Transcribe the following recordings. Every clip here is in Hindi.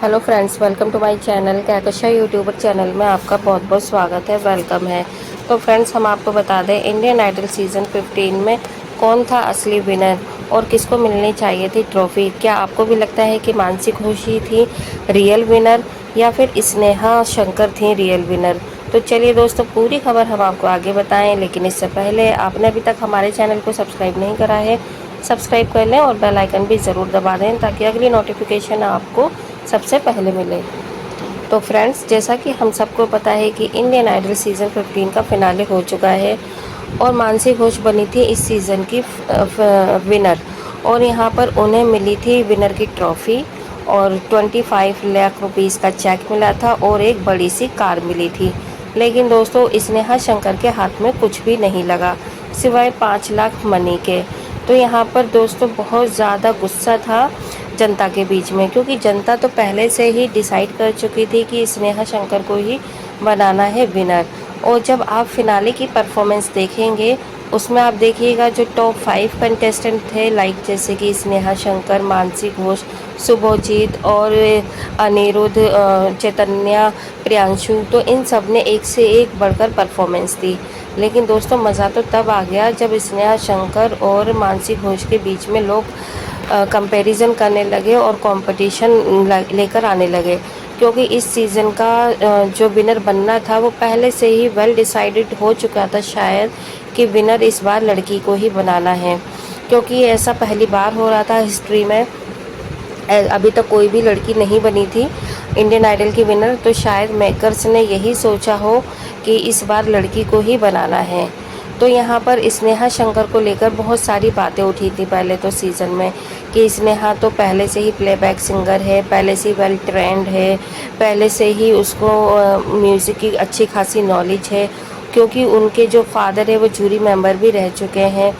Hello friends, welcome to my channel Kahkasha YouTuber channel में आपका बहुत बहुत स्वागत है, वेलकम है। तो फ्रेंड्स, हम आपको बता दें इंडियन आइडल सीज़न 15 में कौन था असली विनर और किसको मिलनी चाहिए थी ट्रॉफी। क्या आपको भी लगता है कि मानसी घोष ही थी रियल विनर या फिर स्नेहा शंकर थी रियल विनर? तो चलिए दोस्तों, पूरी खबर हम आपको आगे बताएं, लेकिन इससे पहले आपने अभी तक हमारे चैनल को सब्सक्राइब नहीं करा है, सब्सक्राइब कर लें और बेल आइकन भी ज़रूर दबा दें ताकि अगली नोटिफिकेशन आपको सबसे पहले मिले। तो फ्रेंड्स, जैसा कि हम सबको पता है कि इंडियन आइडल सीज़न 15 का फिनाले हो चुका है और मानसी घोष बनी थी इस सीज़न की विनर। और यहाँ पर उन्हें मिली थी विनर की ट्रॉफ़ी और 25 लाख रुपीज़ का चेक मिला था और एक बड़ी सी कार मिली थी। लेकिन दोस्तों, स्नेहा शंकर के हाथ में कुछ भी नहीं लगा सिवाय 5 लाख मनी के। तो यहाँ पर दोस्तों बहुत ज़्यादा गुस्सा था जनता के बीच में, क्योंकि जनता तो पहले से ही डिसाइड कर चुकी थी कि स्नेहा शंकर को ही बनाना है विनर। और जब आप फिनाले की परफॉर्मेंस देखेंगे उसमें आप देखिएगा जो टॉप 5 कंटेस्टेंट थे, लाइक जैसे कि स्नेहा शंकर, मानसी घोष, शुभजीत और अनिरुद्ध, चैतन्या, प्रियांशु, तो इन सब ने एक से एक बढ़कर परफॉर्मेंस दी। लेकिन दोस्तों, मज़ा तो तब आ गया जब स्नेहा शंकर और मानसी घोष के बीच में लोग कंपैरिजन करने लगे और कंपटीशन लेकर आने लगे, क्योंकि इस सीज़न का जो विनर बनना था वो पहले से ही वेल डिसाइडेड हो चुका था शायद कि विनर इस बार लड़की को ही बनाना है, क्योंकि ऐसा पहली बार हो रहा था हिस्ट्री में। अभी तक कोई भी लड़की नहीं बनी थी इंडियन आइडल की विनर, तो शायद मेकर्स ने यही सोचा हो कि इस बार लड़की को ही बनाना है। तो यहाँ पर स्नेहा शंकर को लेकर बहुत सारी बातें उठी थी पहले तो सीज़न में कि स्नेहा तो पहले से ही प्लेबैक सिंगर है, पहले से ही वेल ट्रेंड है, पहले से ही उसको म्यूज़िक की अच्छी खासी नॉलेज है, क्योंकि उनके जो फादर है वो जूरी मेंबर भी रह चुके हैं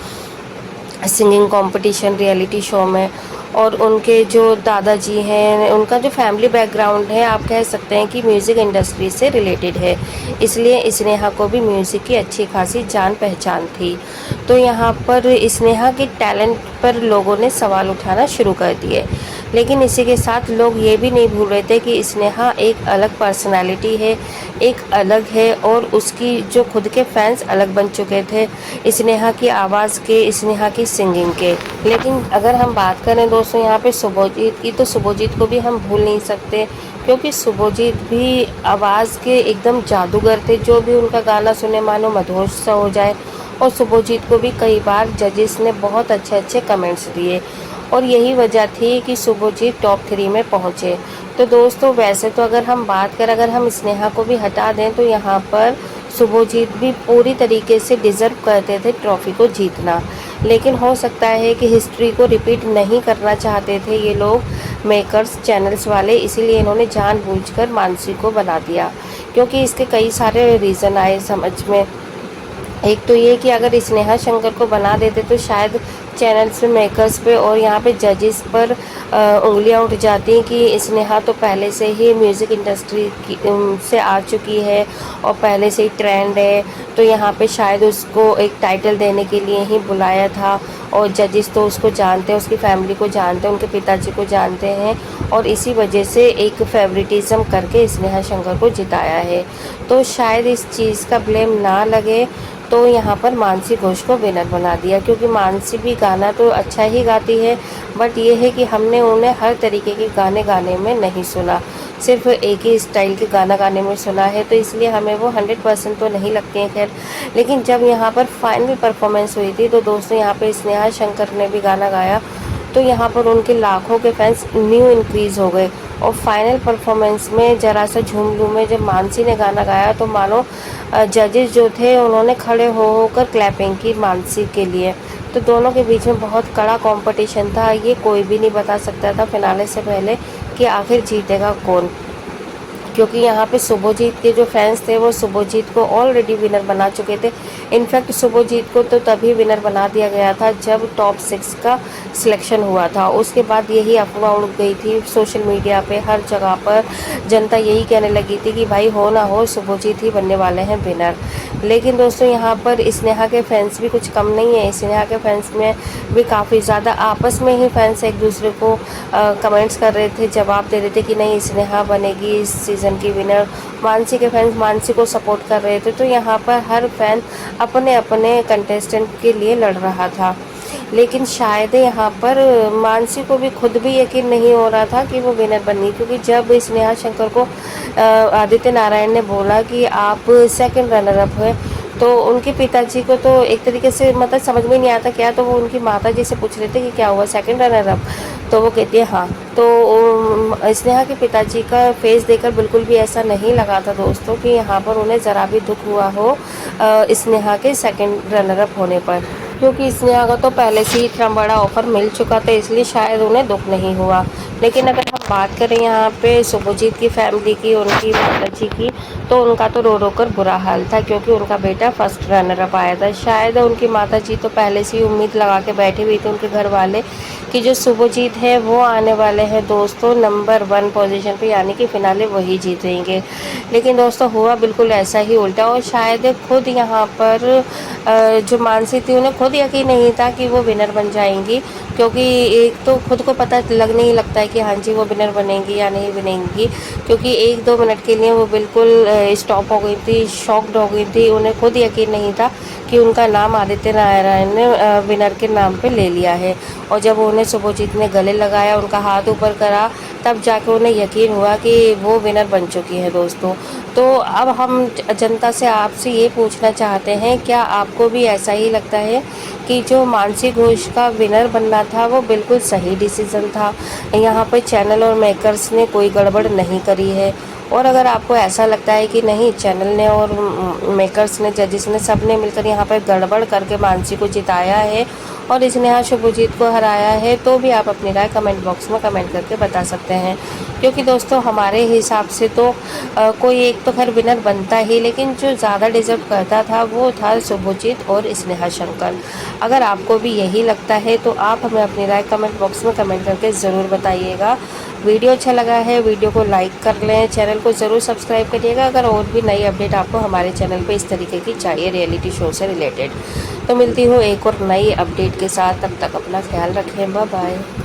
सिंगिंग कंपटीशन रियलिटी शो में। और उनके जो दादाजी हैं, उनका जो फैमिली बैकग्राउंड है आप कह सकते हैं कि म्यूज़िक इंडस्ट्री से रिलेटेड है, इसलिए स्नेहा को भी म्यूज़िक की अच्छी खासी जान पहचान थी। तो यहाँ पर स्नेहा के टैलेंट पर लोगों ने सवाल उठाना शुरू कर दिए, लेकिन इसी के साथ लोग ये भी नहीं भूल रहे थे कि स्नेहा एक अलग पर्सनालिटी है, एक अलग है, और उसकी जो खुद के फैंस अलग बन चुके थे स्नेहा की आवाज़ के, स्नेहा की सिंगिंग के। लेकिन अगर हम बात करें दोस्तों यहाँ पे शुभजीत की, तो शुभजीत को भी हम भूल नहीं सकते, क्योंकि शुभजीत भी आवाज़ के एकदम जादूगर थे। जो भी उनका गाना सुने मानो मदहोश सा हो जाए। और शुभजीत को भी कई बार जजेस ने बहुत अच्छे अच्छे कमेंट्स दिए और यही वजह थी कि शुभजीत टॉप 3 में पहुँचे। तो दोस्तों, वैसे तो अगर हम बात करें, अगर हम स्नेहा को भी हटा दें तो यहाँ पर शुभजीत भी पूरी तरीके से डिज़र्व करते थे ट्रॉफ़ी को जीतना। लेकिन हो सकता है कि हिस्ट्री को रिपीट नहीं करना चाहते थे ये लोग मेकर्स, चैनल्स वाले, इसीलिए इन्होंने जानबूझकर मानसी को बना दिया, क्योंकि इसके कई सारे रीज़न आए समझ में। एक तो ये कि अगर स्नेहा शंकर को बना देते तो शायद चैनल्स पे, मेकर्स पे और यहाँ पे जजेस पर उंगलियां उठ जाती कि स्नेहा तो पहले से ही म्यूज़िक इंडस्ट्री से आ चुकी है और पहले से ही ट्रेंड है, तो यहाँ पे शायद उसको एक टाइटल देने के लिए ही बुलाया था। और जजेस तो उसको जानते हैं, उसकी फैमिली को जानते हैं, उनके पिताजी को जानते हैं, और इसी वजह से एक फेवरेटिज़म करके स्नेहा शंकर को जिताया है। तो शायद इस चीज़ का ब्लेम ना लगे तो यहाँ पर मानसी घोष को विनर बना दिया, क्योंकि मानसी भी गाना तो अच्छा ही गाती है, बट ये है कि हमने उन्हें हर तरीके के गाने गाने में नहीं सुना, सिर्फ एक ही स्टाइल के गाना गाने में सुना है, तो इसलिए हमें वो 100% तो नहीं लगती हैं। खैर, लेकिन जब यहाँ पर फाइनल परफॉर्मेंस हुई थी तो दोस्तों यहाँ पे स्नेहा शंकर ने भी गाना गाया, तो यहाँ पर उनके लाखों के फैंस न्यू इंक्रीज़ हो गए। और फाइनल परफॉर्मेंस में ज़रा सा झूम लूँ में जब मानसी ने गाना गाया तो मानो जजेस जो थे उन्होंने खड़े हो होकर क्लैपिंग की मानसी के लिए। तो दोनों के बीच में बहुत कड़ा कंपटीशन था, ये कोई भी नहीं बता सकता था फिनाले से पहले कि आखिर जीतेगा कौन, क्योंकि यहाँ पे शुभजीत के जो फैंस थे वो शुभजीत को ऑलरेडी विनर बना चुके थे। इनफैक्ट शुभजीत को तो तभी विनर बना दिया गया था जब टॉप 6 का सिलेक्शन हुआ था, उसके बाद यही अफवाह उड़ गई थी सोशल मीडिया पे, हर जगह पर जनता यही कहने लगी थी कि भाई हो ना हो शुभजीत ही बनने वाले हैं विनर। लेकिन दोस्तों यहाँ पर स्नेहा के फैंस भी कुछ कम नहीं है। स्नेहा के फैंस में भी काफ़ी ज़्यादा आपस में ही फैंस एक दूसरे को कमेंट्स कर रहे थे, जवाब दे रहे थे कि नहीं स्नेहा बनेगी इस सीज़न की विनर। मानसी के फैंस मानसी को सपोर्ट कर रहे थे। तो यहाँ पर हर फैन अपने अपने कंटेस्टेंट के लिए लड़ रहा था। लेकिन शायद यहाँ पर मानसी को भी खुद भी यकीन नहीं हो रहा था कि वो विनर बनी, क्योंकि जब स्नेहा शंकर को आदित्य नारायण ने बोला कि आप सेकंड रनर अप हैं, तो उनके पिताजी को तो एक तरीके से मतलब समझ में नहीं आता क्या। तो वो उनकी माता जी से पूछ रहे थे कि क्या हुआ सेकंड रनर अप, तो वो कहती है हाँ। तो स्नेहा के पिताजी का फेस देखकर बिल्कुल भी ऐसा नहीं लगा था दोस्तों कि यहाँ पर उन्हें ज़रा भी दुख हुआ हो स्नेहा के सेकंड रनर अप होने पर, क्योंकि स्नेहा को तो पहले से ही इतना बड़ा ऑफर मिल चुका था, इसलिए शायद उन्हें दुख नहीं हुआ। लेकिन अगर हम बात करें यहाँ पे शुभजीत की फैमिली की, उनकी माता जी की, तो उनका तो रो रो कर बुरा हाल था, क्योंकि उनका बेटा फर्स्ट रनर अप आया था। शायद उनकी माता जी तो पहले से ही उम्मीद लगा के बैठे हुए थे, उनके घर वाले, कि जो शुभजीत है वो आने वाले हैं दोस्तों नंबर 1 पोजीशन पे, यानी कि फिनाले वही जीतेंगे। लेकिन दोस्तों हुआ बिल्कुल ऐसा ही उल्टा। और शायद खुद यहाँ पर जो मानसी थी उन्हें खुद यकीन नहीं था कि वो विनर बन जाएंगी, क्योंकि एक तो खुद को पता लगने ही लगता है कि हाँ जी वो विनर बनेंगी या नहीं बनेंगी, क्योंकि 1-2 मिनट के लिए वो बिल्कुल स्टॉप हो गई थी, शॉक्ड हो गई थी। उन्हें खुद यकीन नहीं था कि उनका नाम आदित्य नारायण ने विनर के नाम पे ले लिया है। और जब उन्हें शुभजीत ने गले लगाया, उनका हाथ ऊपर करा, तब जाके उन्हें यकीन हुआ कि वो विनर बन चुकी है दोस्तों। तो अब हम जनता से आपसे ये पूछना चाहते हैं, क्या आपको भी ऐसा ही लगता है कि जो मानसी घोष का विनर बनना था वो बिल्कुल सही डिसीज़न था? यहाँ पर चैनल और मेकर्स ने कोई गड़बड़ नहीं करी है। और अगर आपको ऐसा लगता है कि नहीं चैनल ने और मेकर्स ने, जजेस ने, सब ने मिलकर यहाँ पर गड़बड़ करके मानसी को जिताया है और स्नेहा शुभजीत को हराया है, तो भी आप अपनी राय कमेंट बॉक्स में कमेंट करके बता सकते हैं। क्योंकि दोस्तों हमारे हिसाब से तो कोई एक तो खैर विनर बनता ही, लेकिन जो ज़्यादा डिजर्व करता था वो था शुभजीत और स्नेहा शंकर। अगर आपको भी यही लगता है तो आप हमें अपनी राय कमेंट बॉक्स में कमेंट करके ज़रूर बताइएगा। वीडियो अच्छा लगा है वीडियो को लाइक कर लें, चैनल को ज़रूर सब्सक्राइब करिएगा अगर और भी नई अपडेट आपको हमारे चैनल पे इस तरीके की चाहिए रियलिटी शो से रिलेटेड। तो मिलती हूँ एक और नई अपडेट के साथ, तब तक अपना ख्याल रखें, बाय बाय।